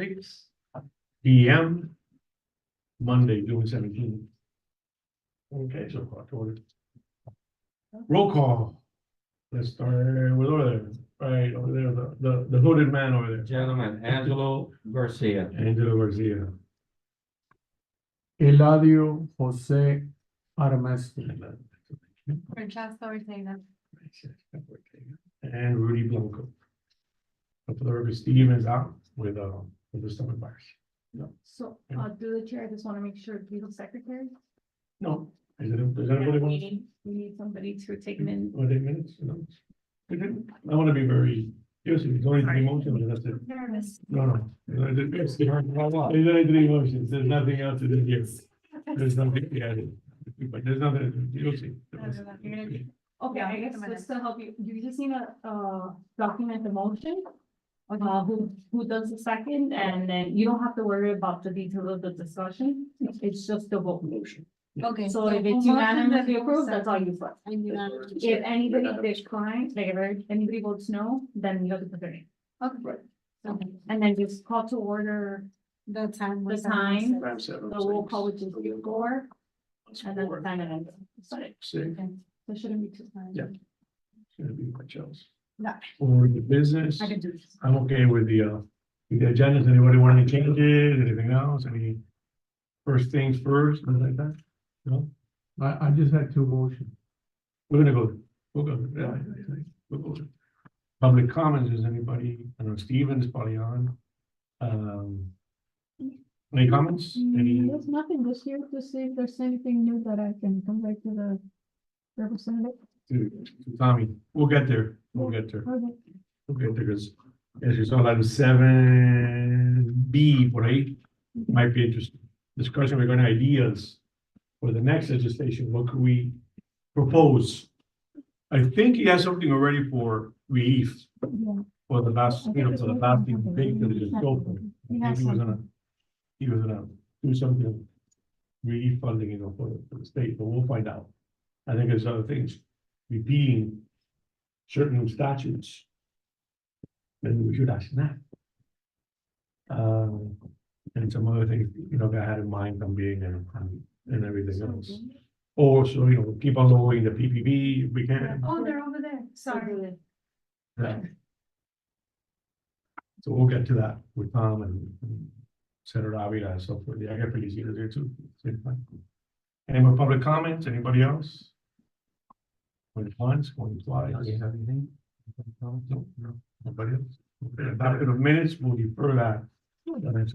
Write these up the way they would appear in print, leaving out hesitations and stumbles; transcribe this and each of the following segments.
6 p.m. Monday, June 17th. Okay, so call to order. Roll call. Let's start with over there, right over there, the hooded man over there. Gentlemen, Angelo Garcia. Angelo Garcia. Eladio Jose Armesto. Francesca Ortega. And Rudy Blanco. For the record, Steve is out with the stomach virus. So, through the chair, I just want to make sure legal secretary. No, does anybody want? We need somebody to take them in. Or 8 minutes, you know? I want to be very, seriously, it's only 3 motions, that's it. Nervous. No. There's only 3 motions, there's nothing else to do here. There's nothing to add. But there's nothing, you'll see. Okay, I guess just to help you, you just need to, document the motion. Who does the second, and then you don't have to worry about the details of the discussion, it's just the vote motion. Okay. So if it's unanimously approved, that's all you put. If anybody declines, like if anybody votes no, then you have to put their name. Okay. And then just call to order The time. the was time, Round seven, the roll call, six. which is your four, and then the time and end. Sorry, Six, there shouldn't be two times. Yeah. gonna be much else. No. For the business, I can do this. I'm okay with the agendas. Anybody want any changes, anything else, any first things first, something like that? No, I just had 2 motions. we're gonna go, we'll go, yeah, we'll go. Public comments, is anybody, I know Steven is probably on. Any comments? Any? There's nothing this year to see if there's anything new that I can come back to the representative. To Tommy, we'll get there, we'll get there, Okay. we'll get there, because as you saw, item 7B, por ahí, might be interesting. Discussion regarding ideas for the next legislation, what could we propose? I think he has something already for relief Yeah. for the last, for the last thing big that is open. I He think has he was something. gonna do something relief funding, for the state, but we'll find out. I think there's other things, repeating certain statutes. Maybe we should ask that. And some other things, that I had in mind from being and everything else. Also, keep on lowering the PPP if we can. Oh, they're over there. Sorry. So we'll get to that with Tom and Senator Avila and so forth. Yeah, I got Feliciano there too. Same time. Any more public comments? Anybody else? Going once, going twice? Do you have anything? No, nobody else. Okay, adoption of minutes, we'll defer that.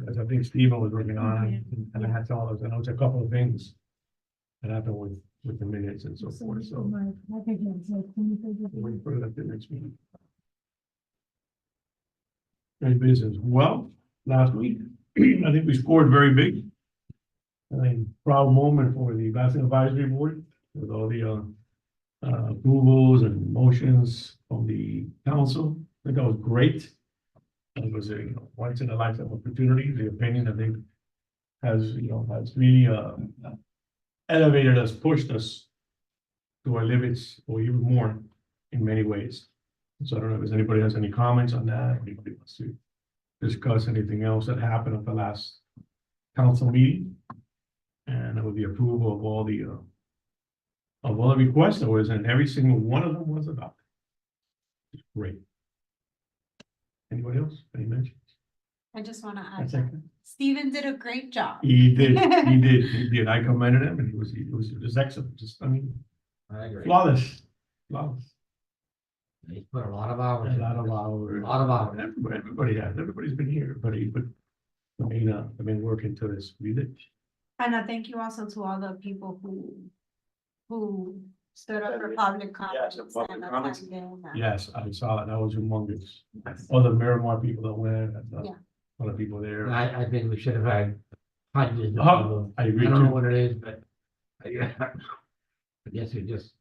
As I think Stephen was working on, and I had all those, I know it's a couple of things that happened with the minutes and so forth, so I think it's like 20, we'll defer that to the next meeting. Any business? Well, last week, I think we scored very big. I think proud moment for the Basin Advisory Board with all the approvals and motions from the council. I think that was great. It was a once in a lifetime opportunity. The opinion, I think, has really elevated us, pushed us to our limits or even more in many ways. So I don't know if anybody has any comments on that, or anybody wants to discuss anything else that happened at the last council meeting. And with the approval of all the requests that was, and every single one of them was adopted. It's great. Anybody else? Any mentions? I just want to That's add, it. Steven did a great job. He did. I commended him, and it was just excellent. Just, I agree. flawless. He put a lot of hours. A lot of hours. A lot of hours. Everybody has. Everybody's been here, but he put the main work into this. We did. And I thank you also to all the people who stood up for public comments. the public and comments. attended, Yes, I saw that. That was humongous. All the Miramar people that went, and Yeah. a lot of people there. I think we should have had hundreds of Oh, people. I I agree don't know too. what it is, but I guess it just,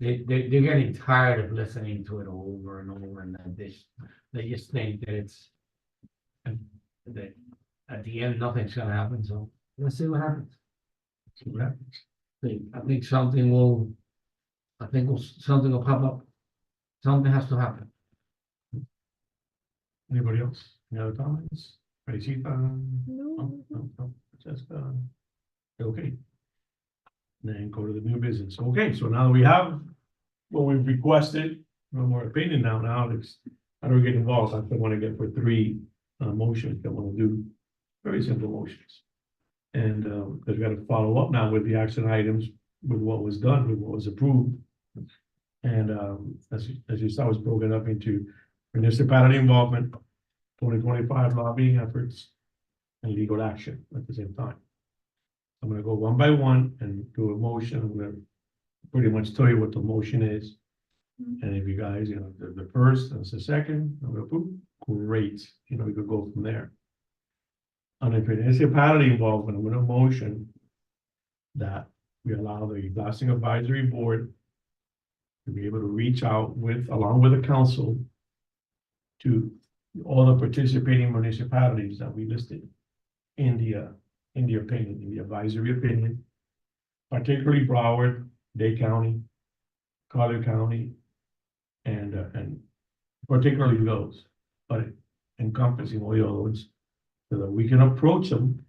they're getting tired of listening to it over and over, and they just think that it's that at the end, nothing's gonna happen, so let's see what happens. See what happens. I think something will pop up. Something has to happen. Anybody else? Any other comments? Teresita? No, No, just, okay. Then go to the new business. Okay, so now we have what we've requested, no more opinion now it's, how do we get involved? I want to get for three, motions that want to do very simple motions. And, because we got to follow up now with the action items, with what was done, with what was approved. And, as you saw, it was broken up into municipality involvement, 2025 lobbying efforts, and legal action at the same time. I'm gonna go one by one and do a motion. I'm gonna pretty much tell you what the motion is. And if you guys, the first and the second, I'm gonna put, great, we could go from there. On the municipality involvement, I'm gonna motion that we allow the blasting advisory board to be able to reach out with, along with the council, to all the participating municipalities that we listed in the opinion, in the advisory opinion, particularly Broward, Day County, Collier County, and particularly those, but encompassing all the other ones, so that we can approach them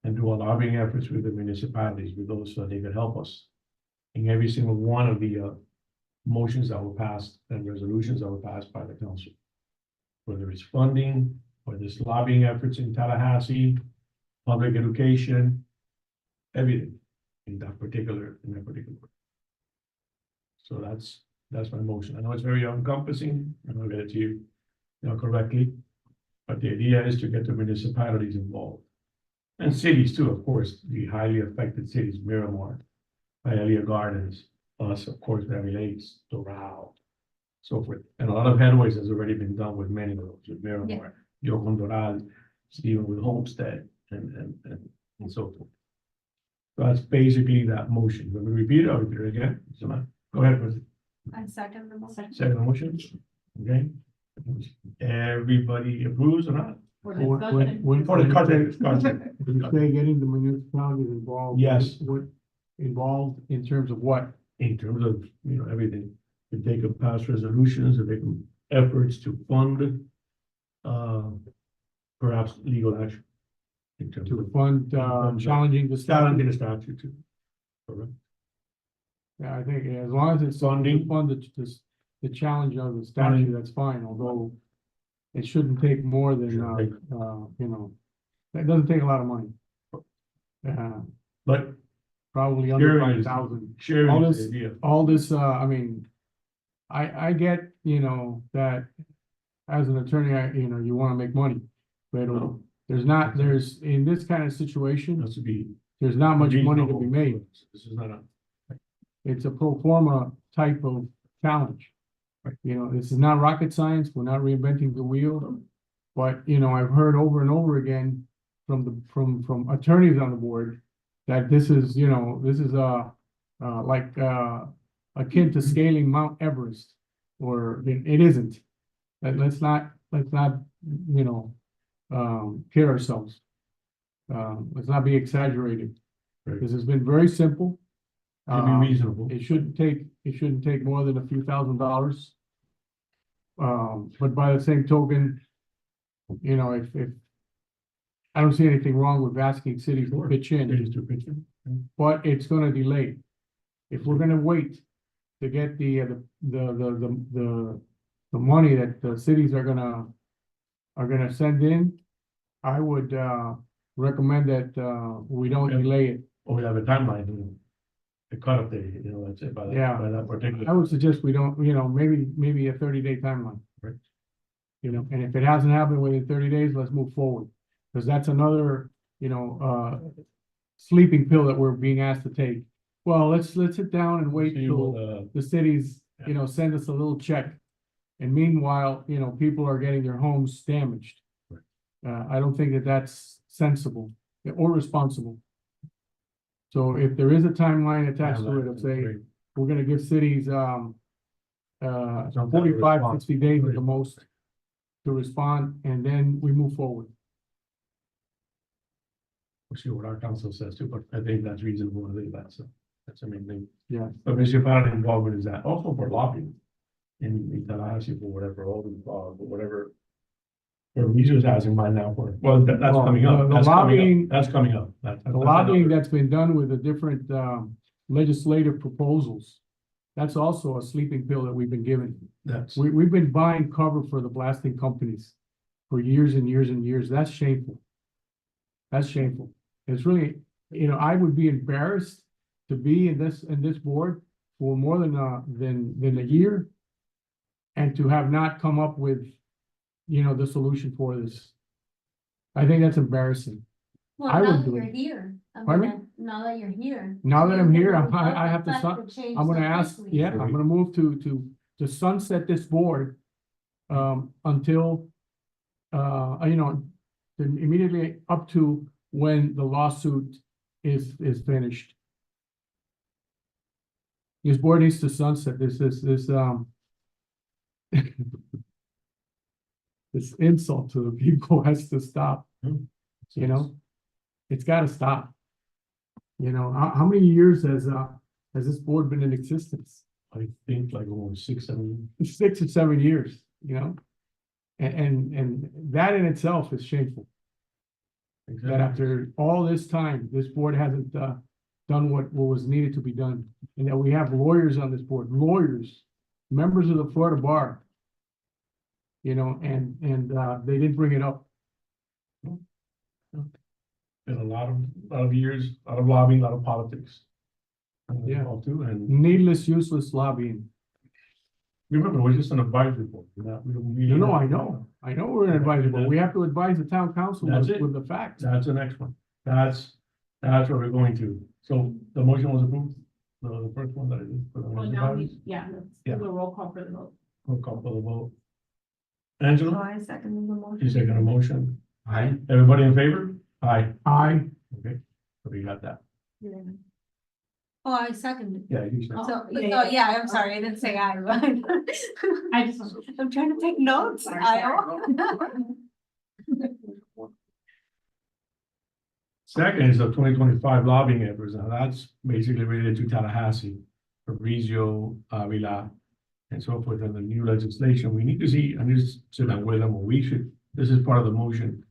and do a lobbying efforts with the municipalities, with those, so they can help us in every single one of the motions that were passed and resolutions that were passed by the council. Whether it's funding, whether it's lobbying efforts in Tallahassee, public education, everything in that particular. So that's my motion. I know it's very encompassing, and I'll get it to you, correctly. But the idea is to get the municipalities involved. And cities too, of course, the highly affected cities, Miramar, Hialeah Gardens, plus, of course, Beverly Lakes, Doral, so forth. And a lot of headways has already been done with many of those, with Miramar, Yocon Doral, even with Homestead, and so forth. So that's basically that motion. Let me repeat it, I'll repeat it again. Go ahead with I second the motion. second motion. Okay? Everybody approves or not? For When- discussion. For the content discussion. When you say getting the municipalities involved. Yes. What involved in terms of what? In terms of, everything, if they can pass resolutions, if they can efforts to fund, perhaps legal action. In terms To of fund, challenging the challenging statute. the statute too. Correct. Yeah, I think as long as it's Funding. funded, the challenge of the statute, that's fine, although it shouldn't take more than, that doesn't take a lot of money. But Probably under Sharing is- 5,000. sharing All is this- the idea. All this, I get, that as an attorney, you wanna make money. But No. there's, in this kind of situation, Has to be. there's not much money to be reasonable. made. This is not a, It's a pro forma type of challenge. Right. This is not rocket science, we're not reinventing the wheel. But, I've heard over and over again from attorneys on the board that this is, like, akin to scaling Mount Everest, or it isn't. Let's not, kid ourselves. Let's not be exaggerated. Right. This has been very simple. to be reasonable. It shouldn't take more than a few $1,000s. But by the same token, if I don't see anything wrong with asking cities to Sure. pitch in, It is to picture. but it's gonna delay. If we're gonna wait to get the money that the cities are gonna send in, I would, recommend that, we don't Yeah. delay it. Or we have a timeline, the cutoff date, that's it, by Yeah. that particular. I would suggest we don't, maybe a 30-day timeline. Right. And if it hasn't happened within 30 days, let's move forward. Because that's another, sleeping pill that we're being asked to take. Well, let's sit down and wait See till what, the cities, send us a little check. And meanwhile, people are getting their homes damaged. Right. I don't think that that's sensible or responsible. So if there is a timeline attached to it, of say, we're gonna give cities, Some type of 45, response. 60 days at the most to respond, and then we move forward. We'll see what our council says too, but I think that's reasonable, I think that's the main thing. Yeah. But municipality involvement is that, also for lobbying. In Tallahassee for whatever, all the, whatever. or Resource Housing by now for, well, that's Well, coming up, the that's coming lobbying- up, that's coming up. The lobbying that's been done with the different legislative proposals. That's also a sleeping pill that we've been given. That's, We've been buying cover for the blasting companies for years and years and years. That's shameful. That's shameful. It's really, I would be embarrassed to be in this board for more than a year. And to have not come up with, the solution for this. I think that's embarrassing. Well, I now would that do you're it. here, Pardon me? now that you're here. Now that I'm here, you're gonna I have to, have change I'm gonna so ask, quickly. yeah, I'm gonna move to sunset this board. Until, immediately up to when the lawsuit is finished. This board needs to sunset this, this insult to the people has to stop, it's gotta stop. How many years has this board been in existence? I think like almost 6-7. 6 or 7 years, And that in itself is shameful, that after all this time, this board hasn't, done what was needed to be done. And that we have lawyers on this board, lawyers, members of the Florida Bar. And they didn't bring it up. Been a lot of years, a lot of lobbying, a lot of politics. Yeah. Too, and Needless, useless lobbying. remember, we're just an advisory board, we don't really. I know we're an advisory board. We have to advise the town council That's it. with the facts. That's the next one. That's what we're going to. So the motion was approved, the first one that I did for the Well, now we, municipalities. let's Yeah. do a roll call for the vote. We'll call for the vote. So Angela, I second the motion. you second a motion. I, Everybody in favor? Aye. I, Okay, so we got that. Oh, I seconded. Yeah, you said. So, yeah, yeah, I'm sorry, I didn't say I. I just. I'm trying to take notes. Sorry, Second is the 2025 lobbying efforts. Now that's basically related to Tallahassee, Fabrizio, Avila, and so forth, and the new legislation. We need to see, and this sit down with them, or we should, this is part of the motion.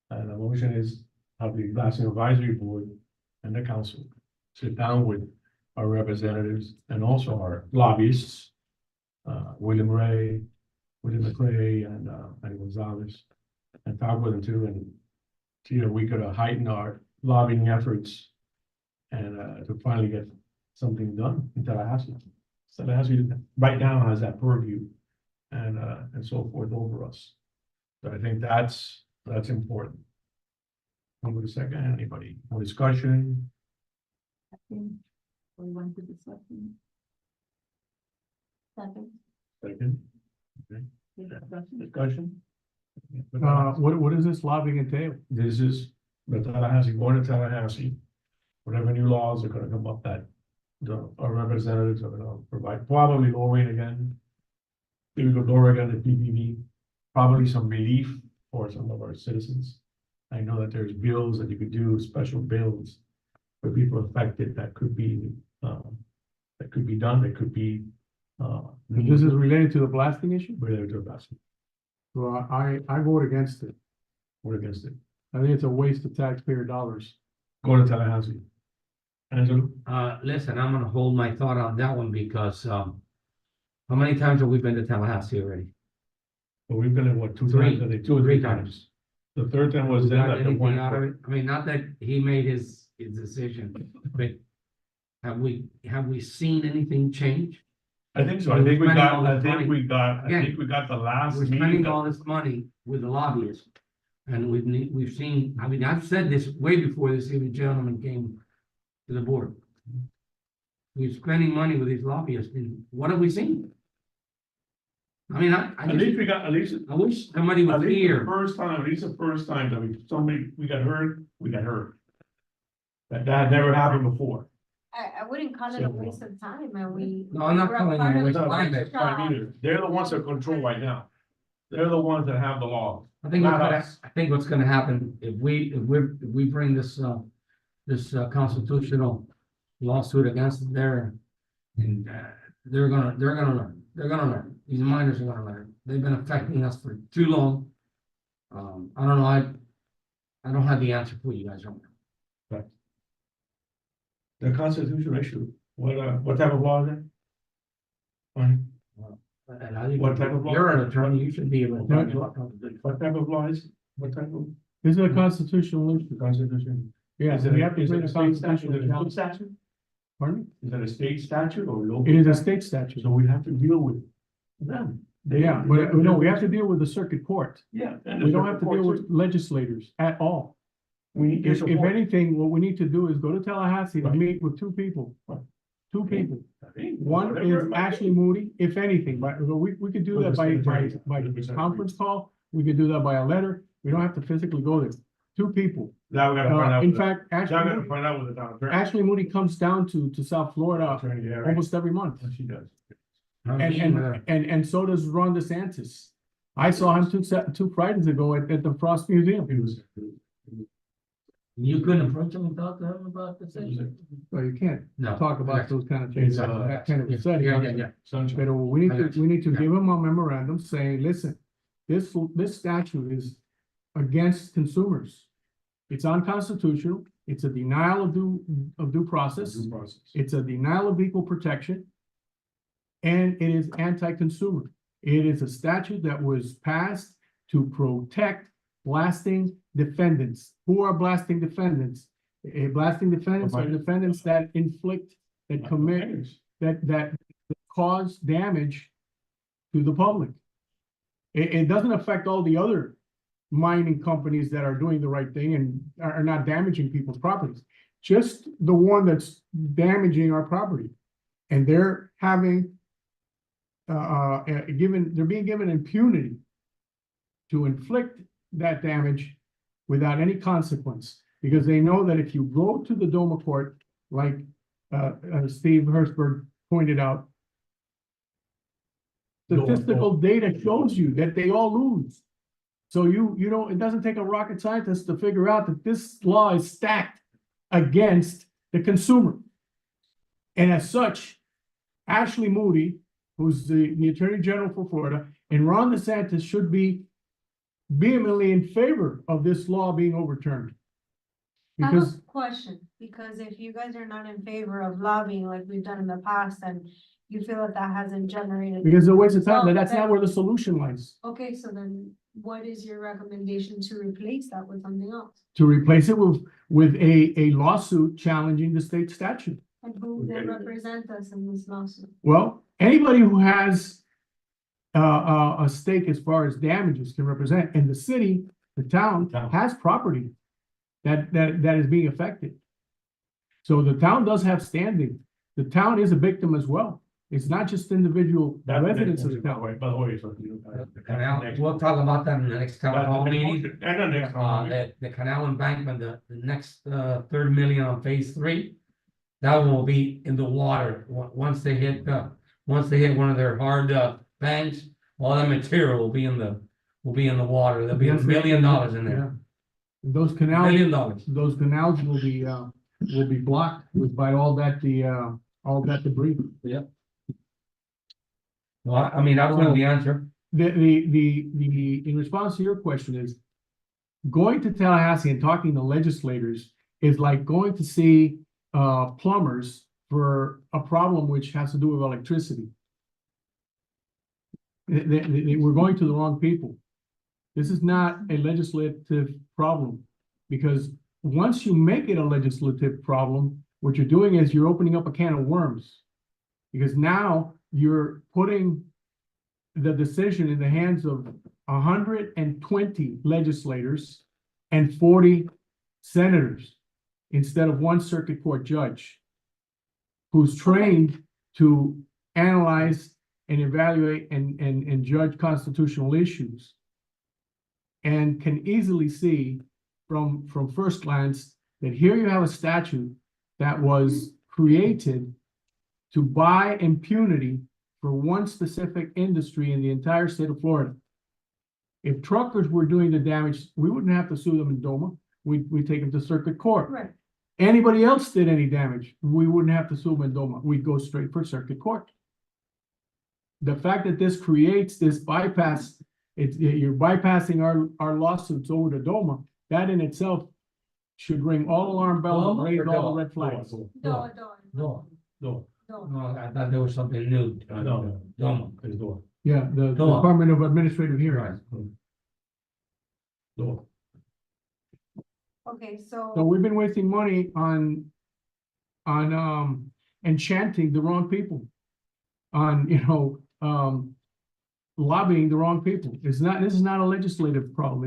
And the motion is of the Blasting Advisory Board and the council, sit down with our representatives and also our lobbyists, William Ray, William McCray, and Gonzalez, and talk with them too, and see if we could heighten our lobbying efforts and to finally get something done in Tallahassee. Tallahassee right now has that purview and so forth over us. So I think that's important. Over the second, anybody, more discussion? We went to discussion. Second. Second, discussion? what does this lobbying entail? This is the Tallahassee, going to Tallahassee. Whatever new laws are gonna come up that our representatives are gonna provide, probably lowering again. Maybe go lower again the PPV, probably some relief for some of our citizens. I know that there's bills that you could do, special bills for people affected that could be done, that could be. This is related to the blasting issue? Related to the Well, I vote against it. We're against it. I think it's a waste of taxpayer dollars. Go to Tallahassee. Angelo? listen, I'm gonna hold my thought on that one because, how many times have we been to Tallahassee already? Well, we've been in what, two Three. times, I think, 2 or 3 times. The third time was We then got at the anything one. out of it? I mean, not that he made his decision, but have we seen anything change? I think so. We're I think we spending got, all I this think money. we got, I Again, think we got the last We're meeting. spending all this money with the lobbyists. And we've seen, I mean, I've said this way before this even gentleman came to the board. We're spending money with these lobbyists, and what have we seen? I mean, I At least we got, at least, I wish somebody at was least the here. first time, at least the first time that we got hurt, we got hurt. That had never happened before. I wouldn't call it a waste of time, and we. No, I'm not we're a calling it a part of waste the of time. Not job. either. They're the ones that control right now. They're the ones that have the law. I think Not us. I think what's gonna happen, if we bring this constitutional lawsuit against their, and, they're gonna learn, these miners are gonna learn. They've been affecting us for too long. I don't know, I don't have the answer for you guys. The constitutional issue, what type of law is it? Fine. And I think What type of law? you're an attorney, you should be able to. No, talk about it. What type of law is, it? What type of This is a constitutional issue. constitution? Yeah, Is so it we a- have to is it bring a a state statute? constitutional Is it a challenge. state statute? Pardon me? Is that a state statute or local? It is a statute? state statute. So we have to deal with them. Yeah, but no, we have to deal with the circuit court. Yeah. We don't have to deal with legislators at all. We need your If support. anything, what we need to do is go to Tallahassee and Right. meet with two people. Right. Two people. Hey, One whatever is it might be. Ashley Moody, if anything, but we could do that by conference call. We could do that by a letter. We don't have to physically go there. Two people. Now we gotta find out. In with the- fact, Now we gotta Ashley, find out with the town attorney. Ashley Moody comes down to South Florida Attorney, yeah, right. almost every month. She does. And so does Ron DeSantis. I saw him two Fridays ago at the Frost Museum. He was. You couldn't approach him and talk to him about this issue? Well, you can't No. talk about those kind of things, It's, that kind of Yeah, setting. yeah. Sunshine. But we need to give them a memorandum saying, listen, this statute is against consumers. It's unconstitutional, it's a denial of due process, Due process. it's a denial of equal protection. And it is anti-consumer. It is a statute that was passed to protect blasting defendants. Who are blasting defendants? Blasting defendants are defendants that inflict, that commit, that cause damage to the public. It doesn't affect all the other mining companies that are doing the right thing and are not damaging people's properties. Just the one that's damaging our property. And they're having, they're being given impunity to inflict that damage without any consequence. Because they know that if you go to the Doma court, like Steve Hertzberg pointed out, statistical data shows you that they all lose. So you know, it doesn't take a rocket scientist to figure out that this law is stacked against the consumer. And as such, Ashley Moody, who's the Attorney General for Florida, and Ron DeSantis should be vehemently in favor of this law being overturned. I have Because a question, because if you guys are not in favor of lobbying like we've done in the past, and you feel that hasn't generated. it's a waste of time, Well, that's not where the solution lies. Okay, so then what is your recommendation to replace that with something else? To replace it with a lawsuit challenging the state statute. And who will represent us in this lawsuit? Well, anybody who has a stake as far as damages can represent, and the city, the town has property that is being affected. So the town does have standing. The town is a victim as well. It's not just individual residents of the town. By the way, so. The canal, we'll talk about that in the next town hall meeting. And the next one. The canal embankment, the next, 3 million on phase 3. That one will be in the water, once they hit one of their hard, banks, all that material will be in the water, there'll be $1 million in there. Yeah. Those $1 canals, million. those canals will be blocked by all that debris. Well, I mean, I don't know the answer. In response to your question is, going to Tallahassee and talking to legislators is like going to see plumbers for a problem which has to do with electricity. We're going to the wrong people. This is not a legislative problem, because once you make it a legislative problem, what you're doing is you're opening up a can of worms. Because now you're putting the decision in the hands of 120 legislators and 40 senators, instead of one circuit court judge who's trained to analyze and evaluate and judge constitutional issues, and can easily see from first glance that here you have a statute that was created to buy impunity for one specific industry in the entire state of Florida. If truckers were doing the damage, we wouldn't have to sue them in DOMA. We'd take them to circuit court. Right. Anybody else did any damage, we wouldn't have to sue them in DOMA. We'd go straight for circuit court. The fact that this creates this bypass you're bypassing our lawsuits over to DOMA. That in itself should ring all alarm bells and Doma raise or all the Doma? red flags. No, No, no, No, no. no, I thought there was something new. No. Doma. it's door, Yeah, the Doma. Department of Administrative Hearings. door. Okay, So so, we've been wasting money on enchanting the wrong people. On, lobbying the wrong people. This is not a legislative problem.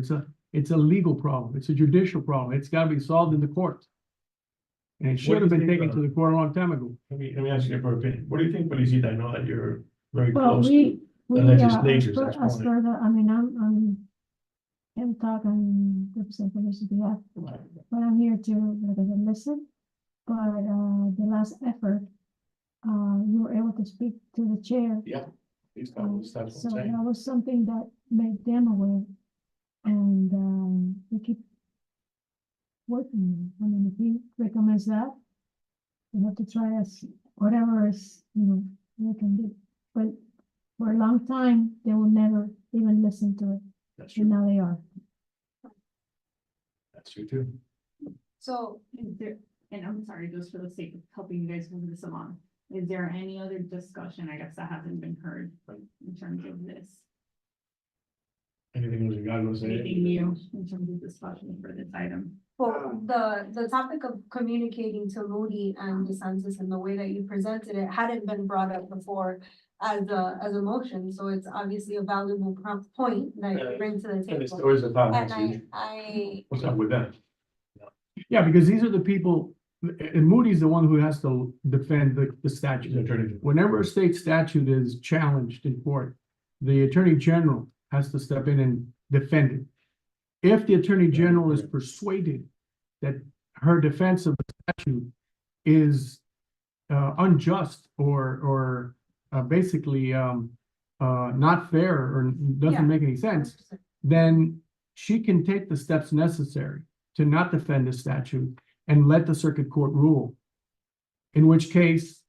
It's a legal problem. It's a judicial problem. It's gotta be solved in the courts. And it should have been taken to the court a long time ago. Let me ask you for opinion. What do you think, Felicita? I know that you're very Well, close. we, the as legislatures, per that's as one. per the, I mean, I'm talking representatives of the, but I'm here to listen. But, the last effort, you were able to speak to the chair. These So guys, that's what I'm saying. that was something that made them aware. And, we keep working. I mean, if he recommends that, we have to try us, whatever is, we can do. But for a long time, they will never even listen to it, That's and true. now they are. That's true too. so, Is there, and I'm sorry, just for the sake of helping you guys move this along, is there any other discussion, I guess, that hasn't been heard in terms of this? Anything else you guys want to say? Anything new in terms of discussion for this item? well, the topic of communicating to Moody and DeSantis and the way that you presented it hadn't been brought up before as a motion, so it's obviously a valuable point that you bring to the And the table. stories of how And that's what's up with that? Yeah, because these are the people, and Moody's the one who has to defend the He's statute. an attorney. Whenever a state statute is challenged in court, the Attorney General has to step in and defend it. If the Attorney General is persuaded that her defense of the statute is unjust or basically not fair or Yeah. doesn't make any sense, then she can take the steps necessary to not defend the statute and let the circuit court rule. In which case,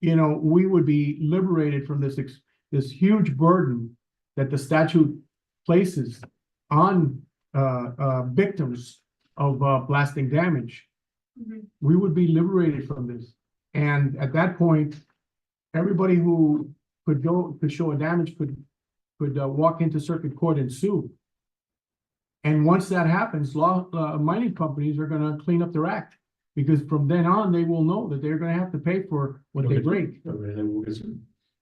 we would be liberated from this huge burden that the statute places on victims of blasting damage. Mhm. We would be liberated from this. And at that point, everybody who could show a damage could walk into circuit court and sue. And once that happens, mining companies are gonna clean up their act. Because from then on, they will know that they're gonna have to pay for what they break.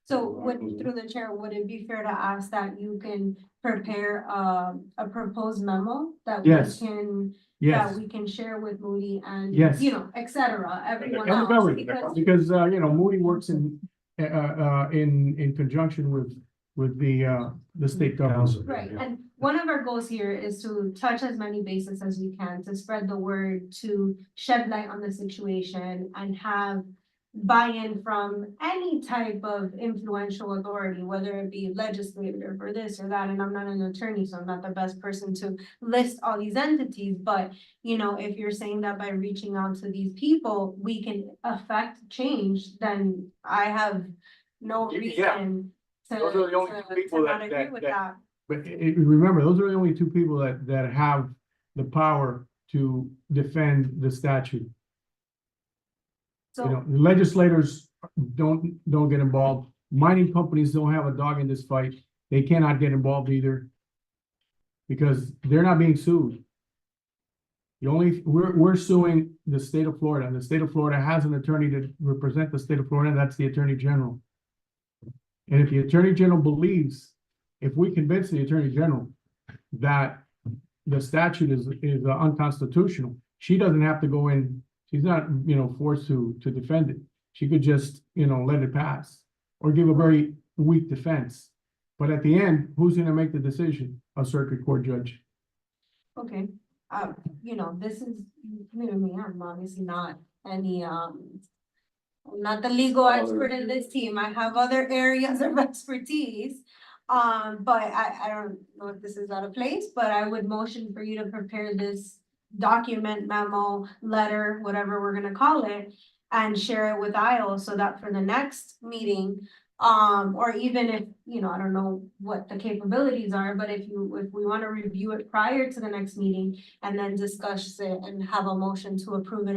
So through the chair, would it be fair to ask that you can prepare a proposed memo that we Yes. can, Yes, that we can share with Moody and, Yes. et cetera, everyone else? everybody, Because, because, Moody works in conjunction with the state government. right, and one of our goals here is to touch as many bases as we can, to spread the word, to shed light on the situation and have buy-in from any type of influential authority, whether it be legislator or this or that, and I'm not an attorney, so I'm not the best person to list all these entities, but if you're saying that by reaching out to these people, we can affect change, then I have no Yeah. reason to Those are the only two people not that- agree with that. But remember, those are the only two people that have the power to defend the statute. So, The legislators don't get involved. Mining companies don't have a dog in this fight. They cannot get involved either. Because they're not being sued. We're suing the state of Florida, and the state of Florida has an attorney to represent the state of Florida, and that's the Attorney General. And if the Attorney General believes, if we convince the Attorney General that the statute is unconstitutional, she doesn't have to go in. She's not, forced to defend it. She could just, let it pass or give a very weak defense. But at the end, who's gonna make the decision? A circuit court judge. okay, this is, me, I'm obviously not any, I'm not the legal expert in this team. I have other areas of expertise. But I don't know if this is out of place, but I would motion for you to prepare this document, memo, letter, whatever we're gonna call it, and share it with Isle so that for the next meeting, or even if, you know, I don't know what the capabilities are, but if we wanna review it prior to the next meeting and then discuss it and have a motion to approve it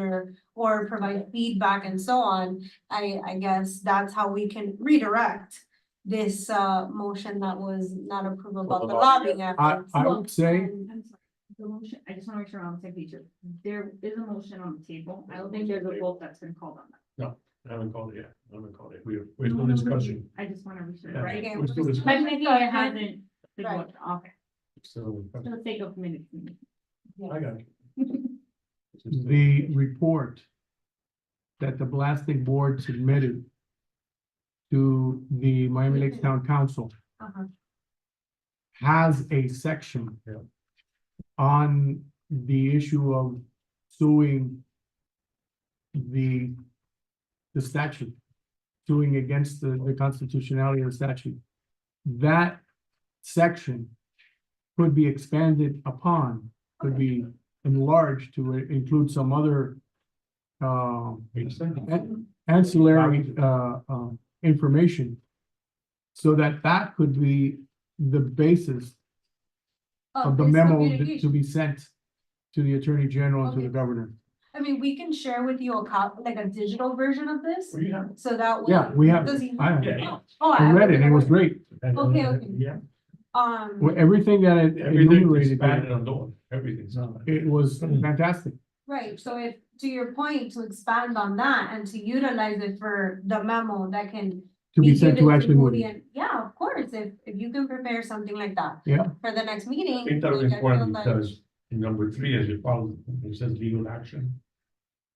or provide feedback and so on, I guess that's how we can redirect this, motion that was not approved about the lobbying efforts. I would say, I'm sorry, the motion, I just wanna make sure I'm on the same page. Here. There is a motion on the table. I don't think there's a vote that's been called on that. I haven't called it yet. I haven't called it. We're still discussing. I just wanna be sure, Yeah. right? Okay, We're still discussing. Technically, it hasn't, been Right. voted. Okay, So, for the sake of minutes. I got it. the report that the blasting board submitted to the Miami-Lakes Town Council Uh-huh. has a section Yeah. on the issue of suing the statute, suing against the constitutionality of the statute. That section could be expanded upon, could be enlarged to include some other ancillary information, so that could be the basis of the this memo communication. to be sent to the Attorney General and to the Okay. governor. I mean, we can share with you like a digital version of this, Well, you have. so that way. Yeah, we have, Does he- I have, Yeah. Oh, I read it, and it was great. Okay, okay. Yeah. Well, everything that it Everything enumerated, expanded on door, everything's on. it was fantastic. right, so if, to your point, to expand on that and to utilize it for the memo that can. To be sent given to Ashley Moody Moody. and- Yeah, of course, if you can prepare something like that. Yeah. For the next meeting. I think that was like, I feel important like- because in number 3, as you follow, it says legal action.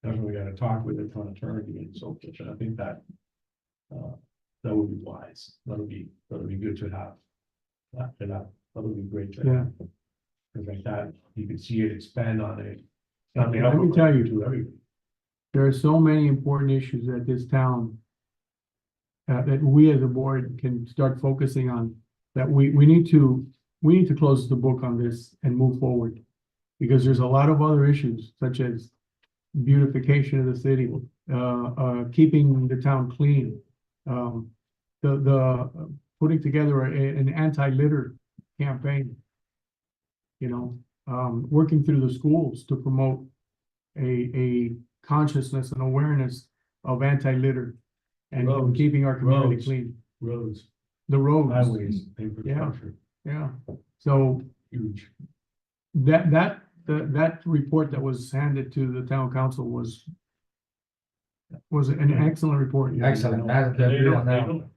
That's when we gotta talk with the town attorney and so forth, and I think that. That would be wise, that'll be good to have. That would be great to Yeah. have. Cause like that, you can see it expand on it. Let Let me tell you. To everything. There are so many important issues that this town that we as a board can start focusing on, that we need to close the book on this and move forward. Because there's a lot of other issues such as beautification of the city, keeping the town clean. Putting together an anti-litter campaign. You know, working through the schools to promote a consciousness and awareness of anti-litter. And Roads, keeping our community roads. clean, Roads, the roads. highways, infrastructure, Yeah, so huge. that report that was handed to the town council was an excellent report. Excellent.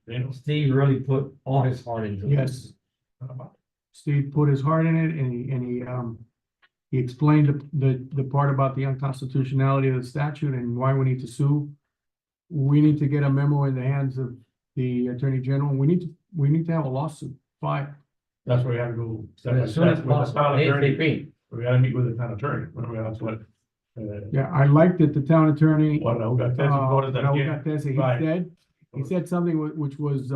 They know. Steve really put all his heart into it. Yes, Steve put his heart in it, and he explained the part about the unconstitutionality of the statute and why we need to sue. We need to get a memo in the hands of the Attorney General. We need to have a lawsuit filed. That's where we have to go. step by As soon as step with the possible, town attorney. ASAP. We gotta meet with the town attorney, that's what. Yeah, I like that the town attorney. What, I got that, voted that Raul again. Cortez, Right. he said something which was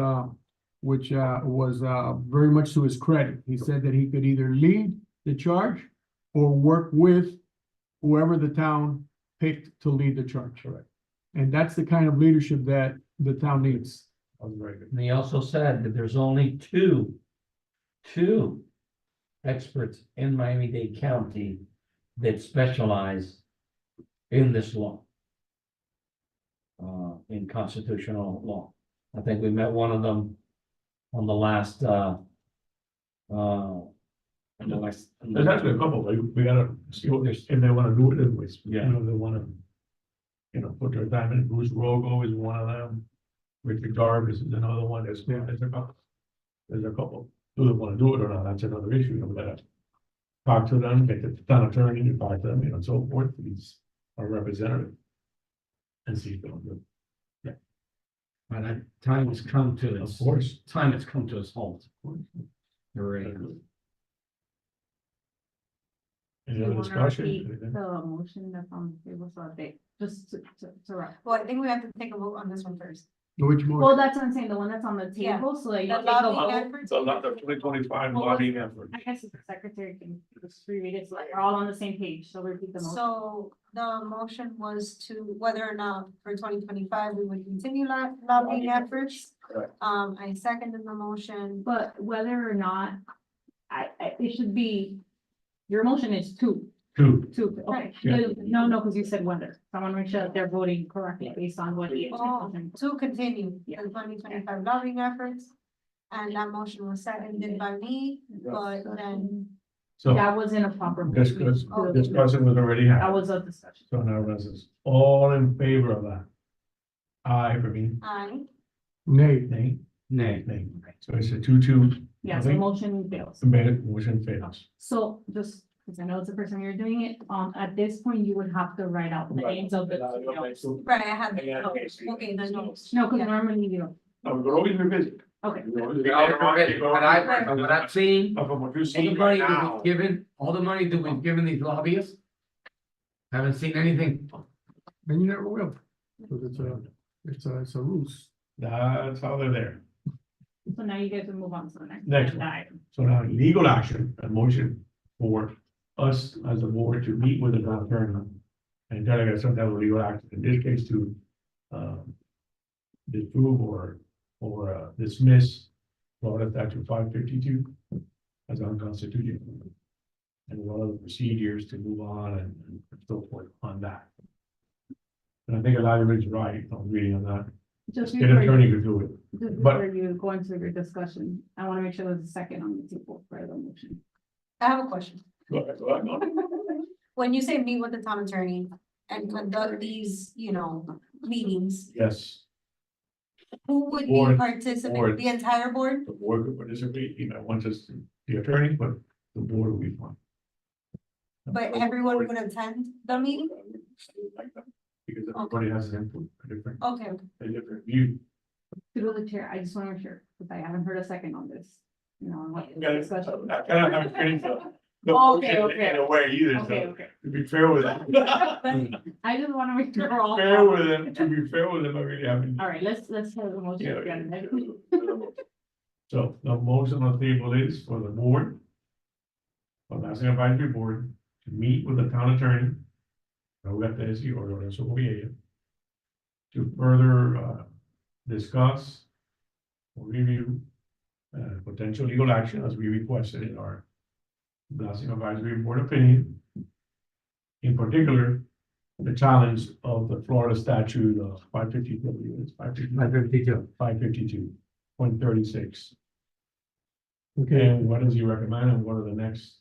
very much to his credit. He said that he could either lead the charge or work with whoever the town picked to lead the charge. Correct. And that's the kind of leadership that the town needs. That was very good. And he also said that there's only two experts in Miami-Dade County that specialize in this law. In constitutional law. I think we met one of them on the last, There's actually a couple, we gotta see what, if they wanna do it anyways, you Yeah. know, they wanna. Put their time in, Bruce Rogo is one of them, Richard Jarvis is another one, there's a couple. There's a couple, do they wanna do it or not, that's another issue, we gotta. Talk to them, get the town attorney to talk to them, and so forth, he's our representative. And see if they'll do it. But time has come to Of its, course. time has come to its halt. Right. Any You other wanna discussion? repeat Anything? the motion that's on the table, so they, just to wrap. Well, I think we have to take a vote on this one first. Which motion? Well, that's what I'm saying, the one that's on the Yeah. table, so like. The you take the lobbying vote. efforts. So not the 2025 lobbying effort. I guess if the secretary can just reread it, so like we're all on the same page, so repeat the motion. So the motion was to whether or not for 2025 we would continue lobbying efforts. Correct. I seconded the motion. But whether or not, it should be, your motion is two, Two. okay. Yeah. No, because you said whether, so I want to make sure that they're voting correctly based on what he. Oh, to continue Yeah. the 2025 lobbying efforts. And that motion was seconded by me, but then, So That wasn't a proper. discuss, motion. discussion was already That had. was a discussion. So now this is all in favor of that. Aye for me, Nay. nay, Nay. nay. So it's a 2-2, Yeah, so Okay. motion fails. amended, motion fails. So just, because I know it's the first time you're doing it, at this point, you would have to write out the Right. names of the. right, I had, Yeah, oh, okay. okay, then. No, because Yeah. normally you don't. No, we could always revisit. Okay. But I've seen, From what you see all the right money that now. we've given, all the money that we've given these lobbyists. Haven't seen anything. And you never will. Because it's a ruse. That's how they're there. So now you guys will move on to the next. Next agenda one. item. So now legal action, a motion for us as a board to meet with the town attorney. And try to get some type of legal action, in this case to, disprove or dismiss Florida statute 552 as unconstitutional. And what are the procedures to move on and so forth on that. And I think Elijah is right, on reading on that, Just state before attorney you, could do it. just but- before you go into your discussion, I want to make sure there's a second on the table for the motion. I have a question. Go ahead, go ahead, go ahead. When you say meet with the town attorney and conduct these, meetings, Yes, who would be Board. participating? Board. The entire board? the board could participate, once it's the attorney, but the board will be fine. But everyone would attend the meeting? Because everybody has an input, Okay, a different view. Through the chair, I just want to make sure, because I haven't heard a second on this. On what Yeah, discussion. I kind of have a feeling the Okay, motion in a way either, Okay, so okay. to be fair with them. I just want to make sure we're all. Fair with them, to be fair with them, I really haven't. All right, let's have the motion Yeah, again. So the motion on the table is for the board. For the Housing Advisory Board to meet with the town attorney. Raúl Tesi or Lorenzo Boyella. To further discuss. Or review. Potential legal action as we requested in our. Housing Advisory Board opinion. In particular. The challenge of the Florida statute of 552, it's 552. 552.36. Okay, And what does he recommend and what are the next?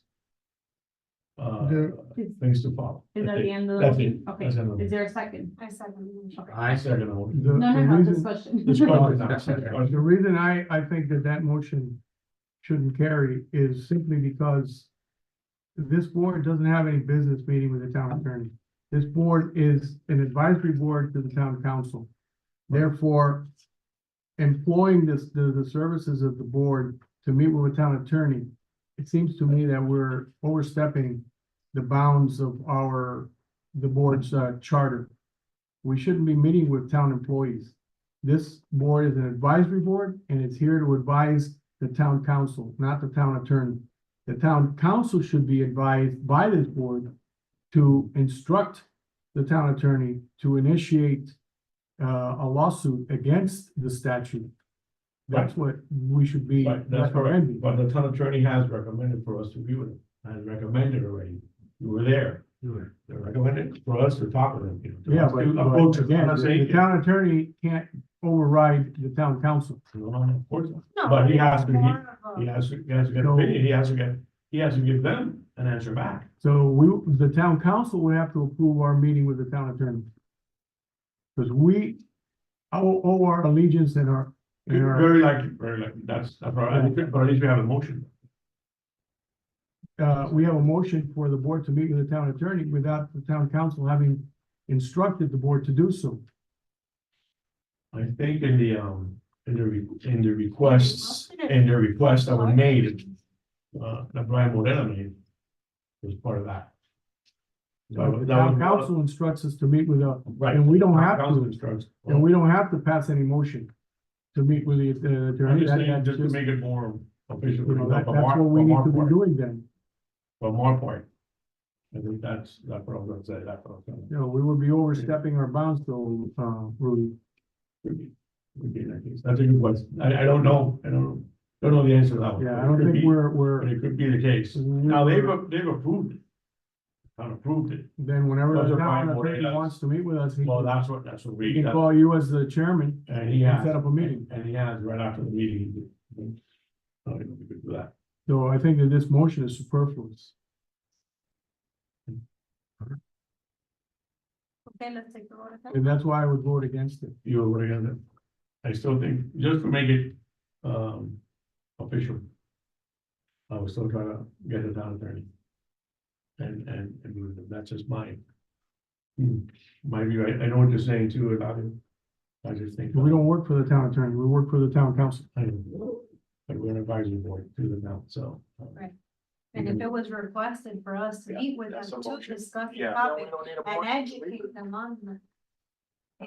The- Things to follow. Is that the end of the? That's motion? it. Okay, That's the end. is there a second? I second the motion. Okay. I Second motion. the, No, the no, reason, discussion. Discussion. the reason I think that motion shouldn't carry is simply because this board doesn't have any business meeting with the town attorney. This board is an advisory board to the town council. Therefore, employing the services of the board to meet with a town attorney, it seems to me that we're overstepping the bounds of the board's charter. We shouldn't be meeting with town employees. This board is an advisory board and it's here to advise the town council, not the town attorney. The town council should be advised by this board to instruct the town attorney to initiate a lawsuit against the statute. That's what we should be Right, that's correct, recommending. but the town attorney has recommended for us to be with him, has recommended already, you were there. They recommended for us to talk with them, to Yeah, us but to approach it. I'm again, not saying- the town attorney can't override the town council. No, of course not. No, But he has to, more of a- he has to get an So- opinion, he has to give them an answer back. So the town council would have to approve our meeting with the town attorney. Because we owe our allegiance and our, Very likely, that's right, but at least we have a motion. we have a motion for the board to meet with the town attorney without the town council having instructed the board to do so. I think in the requests that were made, that Brian Moreno made. Was part of that. The So that town was- council instructs us to meet with Right. and we don't have Council to, instructs. and we don't have to pass any motion. to meet with the I'm attorney. just that- saying, that's just to just, make it more official. you know, that's from our- what we from need our to be part. doing then. From our part. I think that's what I was gonna say, that's what I was gonna. You know, we would be overstepping our bounds though, Rudy. Would be in that case. That's a good question. I don't know, don't know the answer to that one. Yeah, but I it don't could think be- we're, But it could be the case. Now, we're- they've approved it. Town approved it. then whenever Those the are fine, town what attorney it is. wants to meet with us, he Well, can that's what we, call you as the chairman and he and has. set up a meeting. And he has right after the meeting. Oh, it'll be good for that. So I think that this motion is superfluous. Okay, let's take the vote. again. And that's why I would vote against it. You were what against it? I still think, just to make it, official. I was still trying to get the town attorney. And that's just mine. My view, I know what you're saying too about it. I just think. We don't work for the town attorney, we work for the town council. I know. But we're an advisory board to the town, so. Right. And if it was requested for us to meet with them that's a to motion. discuss the Yeah. topic and educate them on the.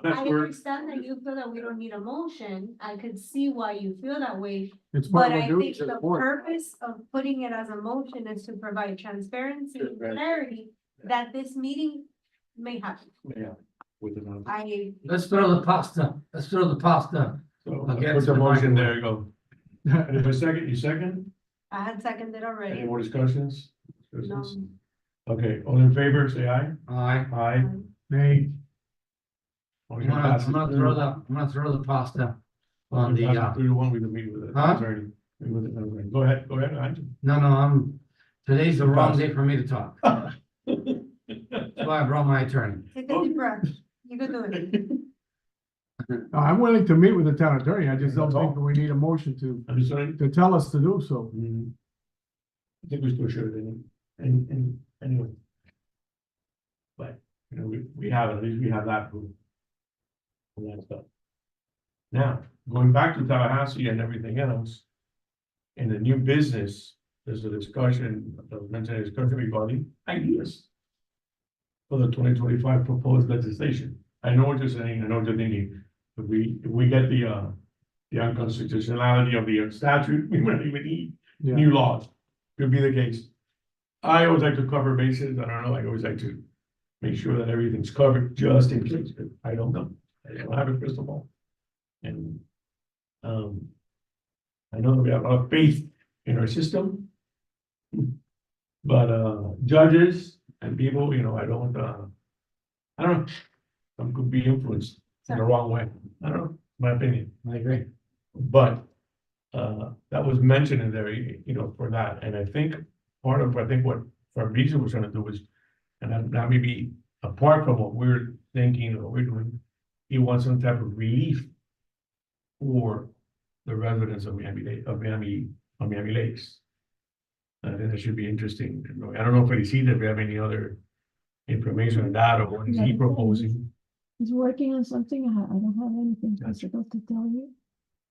That's I where- understand that you feel that we don't need a motion. I could see why you feel that way. It's part But of our I duty think to the the board. purpose of putting it as a motion is to provide transparency and clarity that this meeting may happen. Yeah. With the town. I, Let's throw the pasta, let's throw the pasta. So, Against put the the motion, microwave. there you go. And if a second, you second? I had seconded Any already. more discussions? No. Okay, all in favor, say aye. Aye. Aye. Nay, Motion passes. I'm gonna throw the pasta on the, 3-1, we can meet with it. Huh? Meet with it. Go ahead, aye. no, today's the wrong day for me to talk. That's why I brought my attorney. Take a deep breath. You can do it. No, I'm willing to meet with the town attorney, I just don't That's all. think that we need a motion I'm sorry. to tell us to do so. I think we still should, and anyway. But, you know, we have, at least we have that proof. And that stuff. Now, going back to Tallahassee and everything else. In the new business, there's a discussion, that was mentioned, a discussion regarding ideas. For the 2025 proposed legislation. I know what you're saying, I know what you're thinking. If we get the unconstitutionality of the statute, we might even need Yeah, new laws. Could be the case. I always like to cover bases, I don't know, I always like to make sure that everything's covered just in case, but I don't know. I don't have a crystal ball. And, I know that we have a lot of faith in our system. But, judges and people, you know, I don't know, some could be influenced in the wrong way. I don't know, my opinion. I agree. But, that was mentioned in there, you know, for that, and I think part of, what Fabrizio was trying to do was. And that may be apart from what we're thinking or we're doing, he wants some type of relief. For the residents of Miami Lakes. I think that should be interesting, I don't know if Felicita, if we have any other information on that, or what is he proposing? He's working on something, I don't have anything Gotcha. specific to tell you.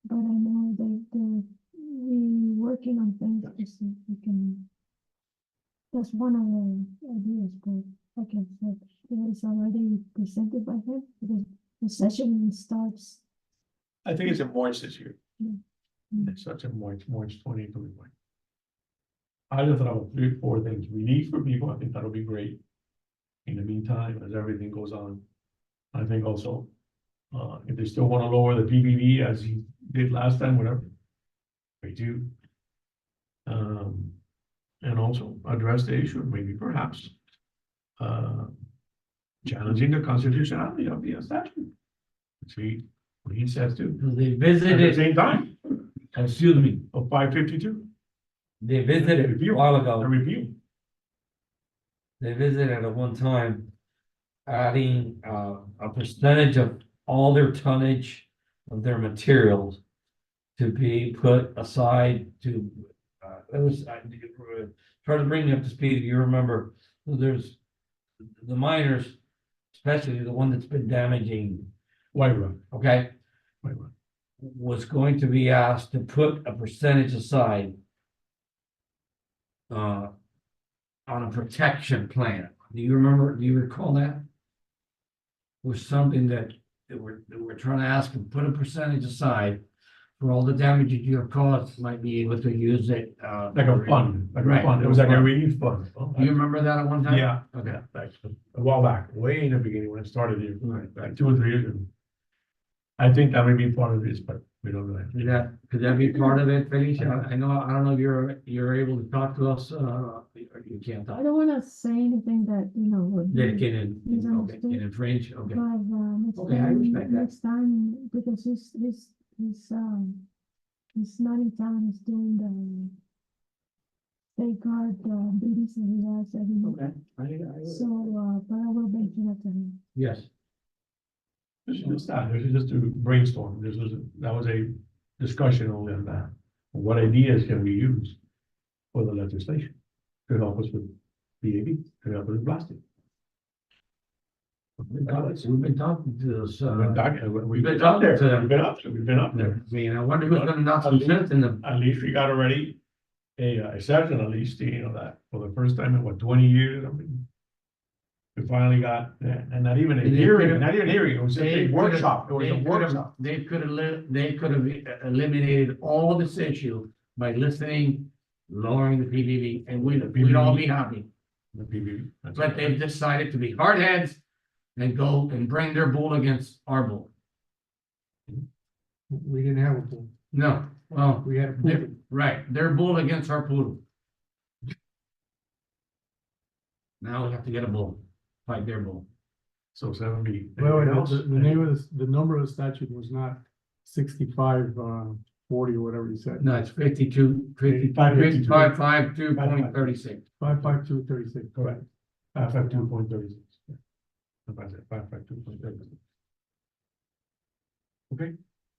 But I know we working on things to see if we can. That's one of the ideas, but like I said, it was already presented by him, because the session starts. I think it's in March this year. Mm. It's such a March 2021. I just thought of 3 or 4 things, relief for people, I think that'll be great. In the meantime, as everything goes on, I think also, if they still wanna lower the PBV as he did last time, whatever. They do. And also address the issue, maybe perhaps. Challenging the constitutionality of the statute. See, what he says too. They At the visited, same time, excuse me, of 552, they visited a while a ago, review. they visited at one time. Adding, a percentage of all their tonnage of their materials. To be put aside to, it was, try to bring you up to speed, you remember, there's. The miners, especially the one that's been damaging, White Rock, okay? White Rock. Was going to be asked to put a percentage aside. On a protection plan. Do you remember, do you recall that? Was something that they were trying to ask them, put a percentage aside for all the damage that you have caused, might be able to use it, Like a fund, Right. It was like a relief fund. Do you remember that at one time? Yeah, Okay. yeah, actually, a while back, way in the beginning when it started here, Right. like 2 or 3 years ago. I think that may be part of this, but we don't know. Could that be part of it, Felicia? I know, I don't know if you're able to talk to us, or you can't I talk. don't wanna say anything that, would That be, can, Misunderstood. can infringe, okay. but, next Okay, I time, respect that. next time, because he's not in town, he's doing the state guard, duties that he has every month. Okay. So, but I will mention it to him. Yes, This is just to brainstorm, that was a discussion only on that. What ideas can we use for the legislation to help us with BAB, to help us with blasting? we've been talking to this, We've been been up there, talking to them. we've been up there. I mean, I wonder who's gonna knock some sense in them. At least we got already a exception, at least, that for the first time in what, 20 years, I mean. We finally got, and not even a And they hearing, could've- not even a hearing, it was just a workshop, it was a workshop. They could have, eliminated all this issue by listening, lowering the PBV, and we'd all be happy. The PBB. That's But all. they've decided to be hard heads and go and bring their bull against our bull. We didn't have a pool, No, well, we had a they're- pool. right, their bull against our poodle. Now we have to get a bull, fight their bull. So 7B. Well, Anything else? the name of the number of the statute was not 65, 40 or whatever you said. No, it's 52, 55, 2.36. 55236. Correct. 552.36. Yeah. About that, 552.36. Okay,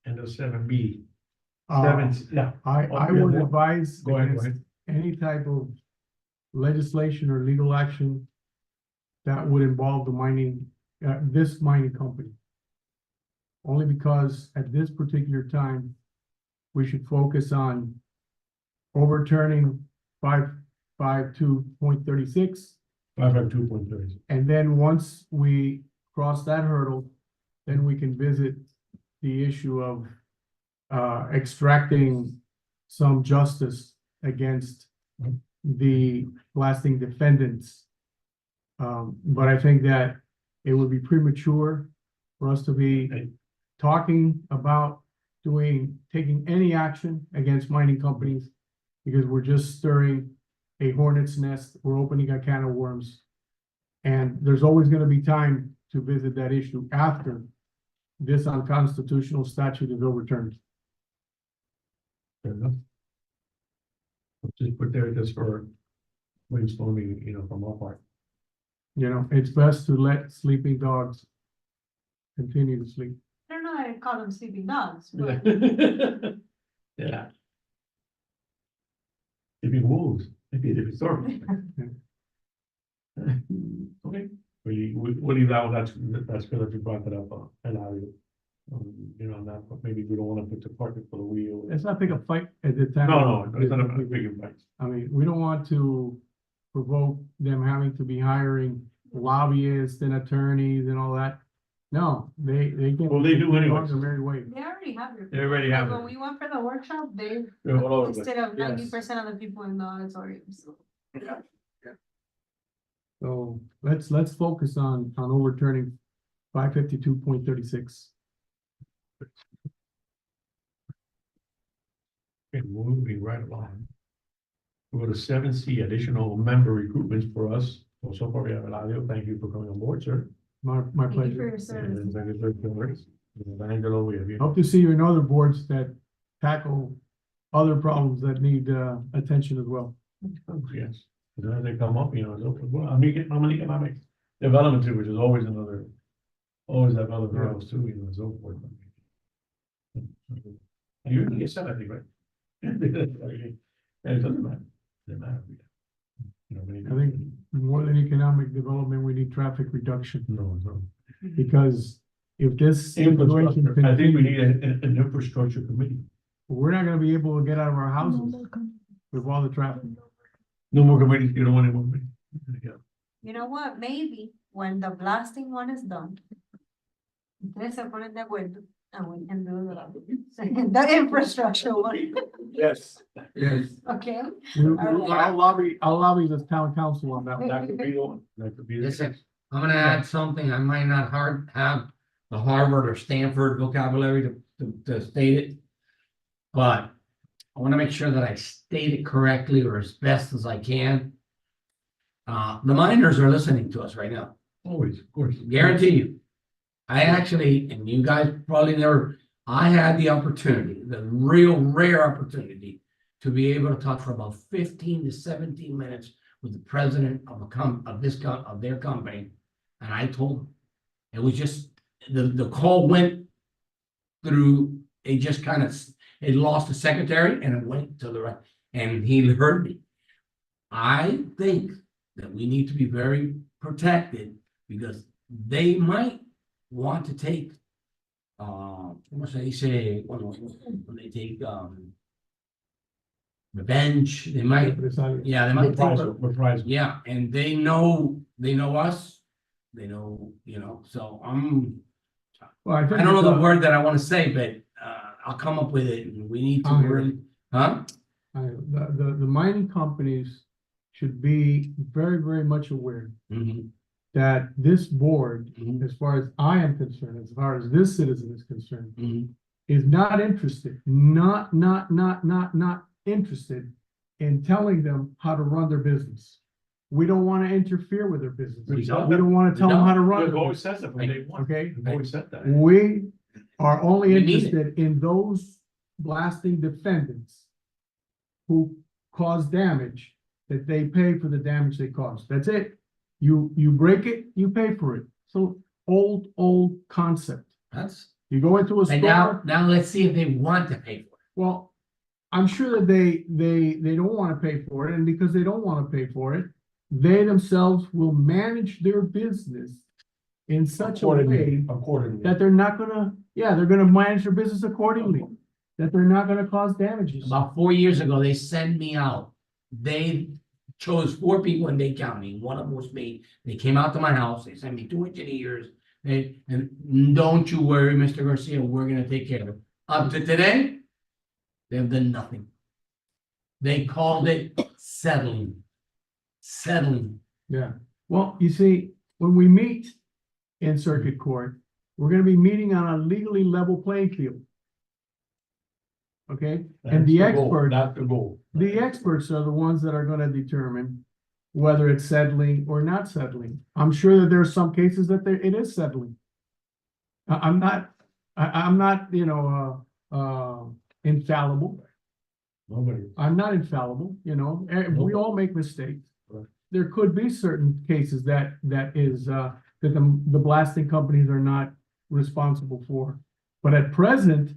and the 7B. Yeah. I would advise Go ahead, go against ahead. any type of legislation or legal action that would involve the mining, this mining company. Only because at this particular time, we should focus on overturning 552.36. 552.36. And then once we cross that hurdle, then we can visit the issue of extracting some justice against the blasting defendants. But I think that it would be premature for us to be talking about taking any action against mining companies, because we're just stirring a hornet's nest, we're opening a can of worms. And there's always gonna be time to visit that issue after this unconstitutional statute is overturned. Fair enough. Just put there just for brainstorming, from our part. It's best to let sleeping dogs continue to sleep. I don't know how to call them sleeping dogs, but Yeah. Maybe wolves, maybe a different story. Okay, we'll leave that one, that's good that you brought that up, Eladio. On that, but maybe we don't wanna put the parking for the wheel. Let's not pick a fight at the time. No, it's not a big fight. I mean, we don't want to provoke them having to be hiring lobbyists and attorneys and all that. No, they can. Well, they do anyways. Their merry way. they already have it. They already have When it. we went for the workshop, they They're all over the place. listed of Yes. 90% of the people in the auditorium, so. So let's focus on overturning 552.36. Okay, moving right along. We go to 7C, additional member recruitments for us. Well, so far we have Eladio, thank you for coming on board, sir. My Thank you for pleasure. your And service. then thank you for your words. And Angelo, we have you. Hope to see you in other boards that tackle other problems that need attention as well. Oh, yes, and as they come up, it's open, well, I'm economic development too, which is always have other hurdles too, so forth. And you really get set, I think, right? And it doesn't matter, I think more than economic development, we need traffic reduction, No. because if this situation Infrastructure, I think we continues, need an infrastructure committee. we're not gonna be able to get out of our No houses more com- with all the traffic. No more committees, you don't want any more committees. Yeah. You know what, maybe when the blasting one is done, ustedes se ponen de acuerdo And we can do the infrastructure one, Yes. Yes. okay? I'll lobby the town council on that. That could be the one, that could be. the- Listen, I'm gonna add something, I might not have the Harvard or Stanford vocabulary to state it. But I wanna make sure that I state it correctly or as best as I can. The miners are listening to us right now, Always, of course. guarantee you. I actually, and you guys probably never, I had the opportunity, the real rare opportunity to be able to talk for about 15 to 17 minutes with the president of of their company. And I told him, it was just, the call went through, it just kind of, it lost the secretary and it went to the right, and he heard me. I think that we need to be very protected because they might want to take, ¿cómo se dice? When they take, revenge, they might, yeah, they might take, Reprisal. yeah, and they know us, they know, so Well, I don't know the word that I want to say, but, I'll come up with it and we need to I'll hear really, huh? The mining companies should be very, very much aware Mhm, that this board, mhm, as far as I am concerned, as far as this citizen is concerned, mhm. is not interested, not interested in telling them how to run their business. We don't want to interfere with their business. We We don't. don't want to tell them how to run. We've their always business, said that from day one. Okay, We've always said that. we are only We need it. interested in those blasting defendants who cause damage, that they pay for the damage they caused. That's it. You break it, you pay for it. So old concept. That's, You go into a and now store, let's see if they want to pay for well, I'm sure that they don't want to pay for it, and because they don't want to pay for it, they themselves will manage their business in such a way Accordingly. that they're not gonna, they're gonna manage their business accordingly, that they're not gonna cause damages. it. About 4 years ago, they sent me out. They chose 4 people in Dade County. One of them was me. They came out to my house. They sent me 2 engineers. And don't you worry, Mr. Garcia, we're gonna take care of it. Up to today, they've done nothing. They called it settling. Settling. Yeah, well, you see, when we meet in circuit court, we're gonna be meeting on a legally level playing field. Okay, and the expert, Not the goal. the experts are the ones that are gonna determine whether it's settling or not settling. I'm sure that there are some cases that it is settling. I'm not, infallible. Nobody. I'm not infallible, we all make mistakes. Right. There could be certain cases that the blasting companies are not responsible for. But at present,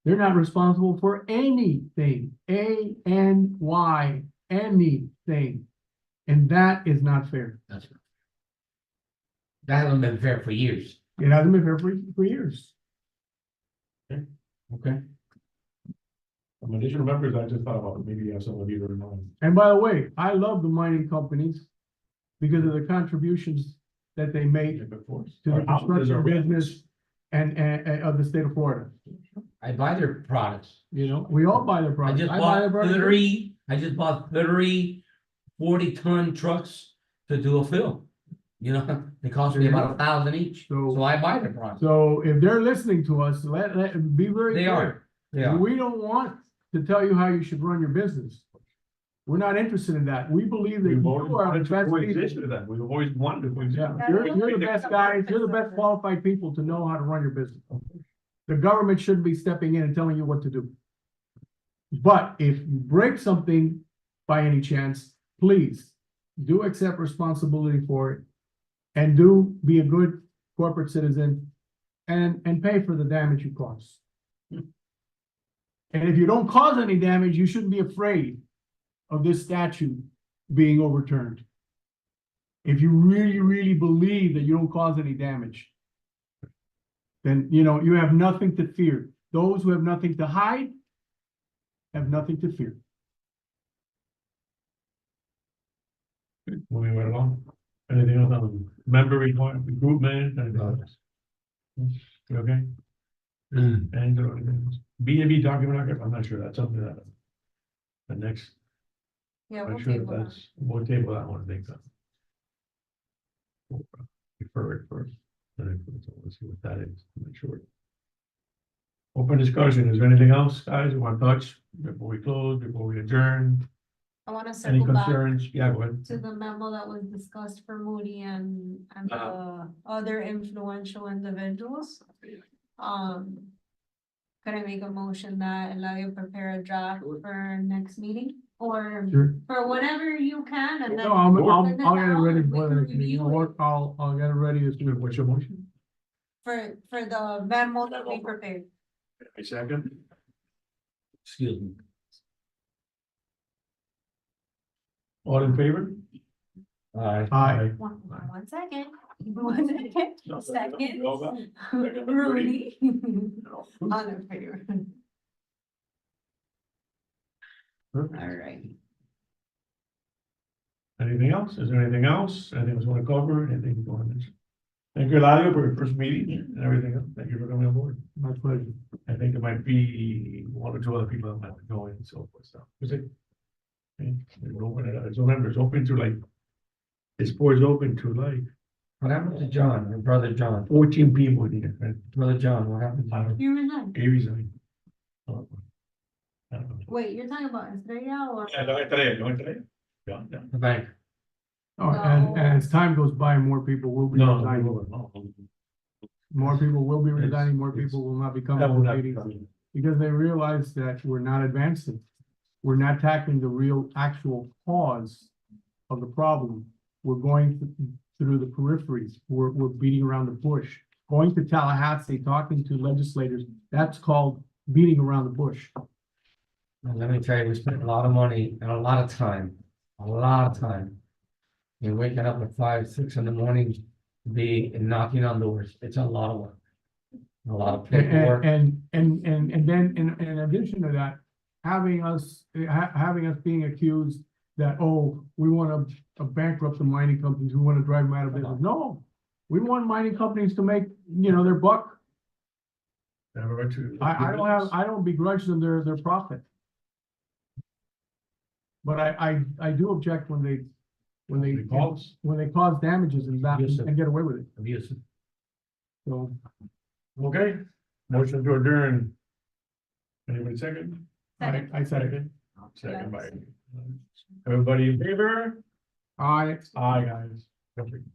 they're not responsible for anything, ANY, anything. And that is not fair. That's right. That hasn't been fair for years. It hasn't been fair for years. Okay. Some additional members, I just thought about, maybe you have some of you in mind. And by the way, I love the mining companies because of the contributions that they make Of course. to the Our houses construction are- business and of the state of Florida. I buy their products. We all buy their I products. just buy their bought products. I just bought 3 40-ton trucks to do a fill. They cost me about $1,000 each, so I buy their products. So if they're listening to us, be very They clear. are, they are. We don't want to tell you how you should run your business. We're not interested in that. We believe that We've you always are the wanted to best coexist people. with them. We've always wanted to coexist. Yeah, with them. you're the best guys, you're the best qualified people to know how to run your business. The government shouldn't be stepping in and telling you what to do. But if you break something by any chance, please do accept responsibility for it. And do be a good corporate citizen and pay for the damage you cause. And if you don't cause any damage, you shouldn't be afraid of this statute being overturned. If you really, really believe that you don't cause any damage, then, you have nothing to fear. Those who have nothing to hide have nothing to fear. Moving right along. Anything else on member report, recruitment, anything else? You okay? And B and B document, I'm not sure, that's something that. The next, Yeah, I'm we'll sure table that. that's, we'll table that one, I think. We'll Refer it first, and then let's see what that is, I'm not sure. Open discussion, is there anything else, guys, you want to touch before we close, before we adjourn? I wanna Any circle back concerns? Yeah, go ahead. to the memo that was discussed for Moody and the other influential individuals. Could I make a motion that allow you to prepare a draft for next meeting? Or Sure. for whenever you can and then. No, I'll send it get it out ready and we for can the next meeting. review it I'll get it ready as soon. What's your motion? For the memo that we prepared. A second, Excuse me. all in favor? Aye. Aye. One second. One second. No, Second. no, no. Rudy. All in favor. Perfect. All right. Anything else? Is there anything else? Anything else you want to cover? Anything you want to mention? Thank you, Eladio, for your first meeting and everything else. Thank you for coming on board. My pleasure. I think there might be one or two other people that might be going and so forth stuff. Was it? It's open to like, this board is open to like What happened to John, your brother John? 14 people in here, right? Brother John, what happened? I don't, You resigned. he resigned. I don't know. Wait, you're talking about Estrella or? Yeah, no entré. Yeah, yeah. The bank. Oh, and as time goes by, more people will be No, resigning. no. More people will be It's- resigning, more it's- people will not be coming That to will the not be meetings. coming. Because they realize that we're not advancing. We're not tackling the real actual cause of the problem. We're going through the peripheries. We're beating around the bush. Going to Tallahassee, talking to legislators, that's called beating around the bush. And let me tell you, we spent a lot of money and a lot of time, You're waking up at 5, 6 in the morning, to be knocking on doors. It's a lot of work. A lot of paperwork. And then in addition to that, having us being accused that, oh, we want to bankrupt the mining companies, we want to drive them out of business. No, we want mining companies to make, their buck. Have a right to- I don't begrudge them their profit. But I do object when they Calls. cause damages and that, Yes, sir. and get away with it. Abusive. So, Okay, motion to adjourn. Anybody second? I said it. Second by. Everybody in favor? Aye. Aye, guys. Perfect.